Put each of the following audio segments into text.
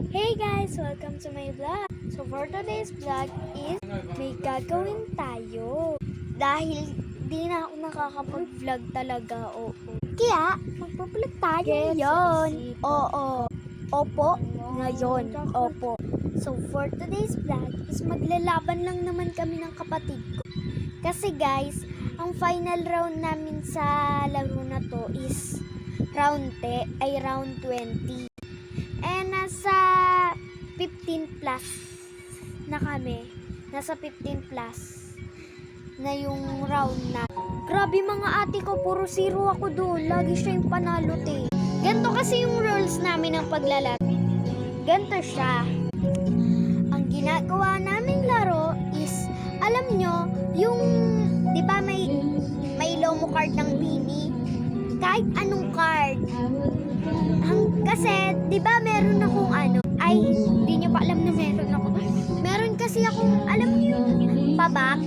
Hey guys! Welcome to my vlog. So for today's vlog is may gagawin tayo. Dahil di na ako nakakapag-vlog talaga, oo. Kaya magpa-vlog tayo ngayon. Oo. Opo, ngayon. Opo. So for today's vlog is maglalaban lang naman kami ng kapatid ko. Kasi guys, ang final round namin sa laro na to is round 20. And nasa 15 plus na kami. Nasa 15 plus na yung round na. Grabe mga ate ko, puro zero ako doon. Lagi siya yung panalo te. Ganto kasi yung rules namin ng paglalaro. Ganto siya. Ang ginagawa naming laro is, alam nyo, yung, di ba may lomo card ng Bini? Kahit anong card. Kasi, di ba meron akong ay, hindi nyo pa alam na meron ako. Meron kasi akong, alam nyo yung pa-box.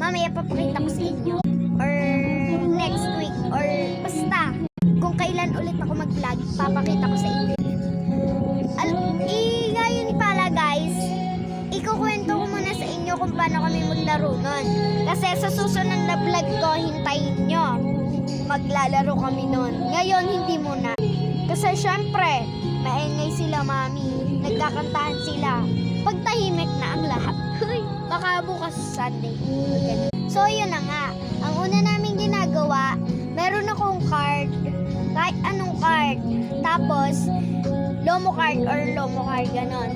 Mamaya papakita ko sa inyo. Or next week. Or basta, kung kailan ulit ako mag-vlog, papakita ko sa inyo. Ngayon pala guys, ikukwento ko muna sa inyo kung paano kami maglaro nun. Kasi sa susunod na vlog ko, hintayin nyo. Maglalaro kami nun. Ngayon, hindi muna. Kasi syempre, maingay sila mami. Nagkakantahan sila. Pagtahimik na ang lahat. Baka bukas Sunday. So, yun na nga. Ang una namin ginagawa, meron akong card. Kahit anong card. Tapos, lomo card or lomo card, ganon.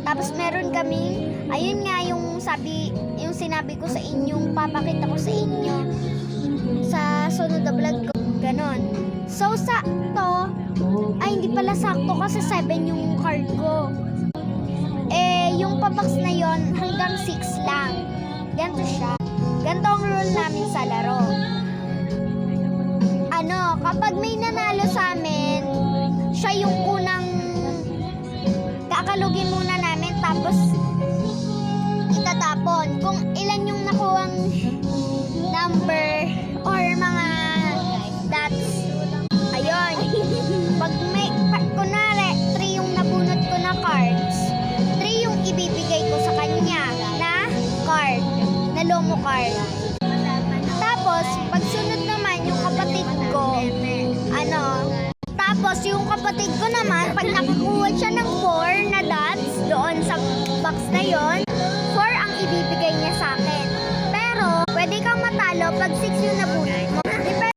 Tapos, meron kami, ayun nga yung sinabi ko sa inyong, papakita ko sa inyo sa sunod na vlog ko. Ganon. So, sakto, ay hindi pala sakto kasi 7 yung card ko. Yung pabox na yon hanggang 6 lang. Ganito siya. Ganito ang rule namin sa laro. Kapag may nanalo sa amin, siya yung unang kakalugin muna namin tapos itatapon. Kung ilan yung nakuhang number or mga dots. Ayun. Pag kunwari, 3 yung nabunot ko na cards, 3 yung ibibigay ko sa kanya na card, na lomo card. Tapos, pagsunod naman yung kapatid ko, tapos yung kapatid ko naman, pag nakakuha siya ng 4 na dots doon sa box na yon, 4 ang ibibigay niya sa akin. Pero, pwede kang matalo pag 6 yung nabunot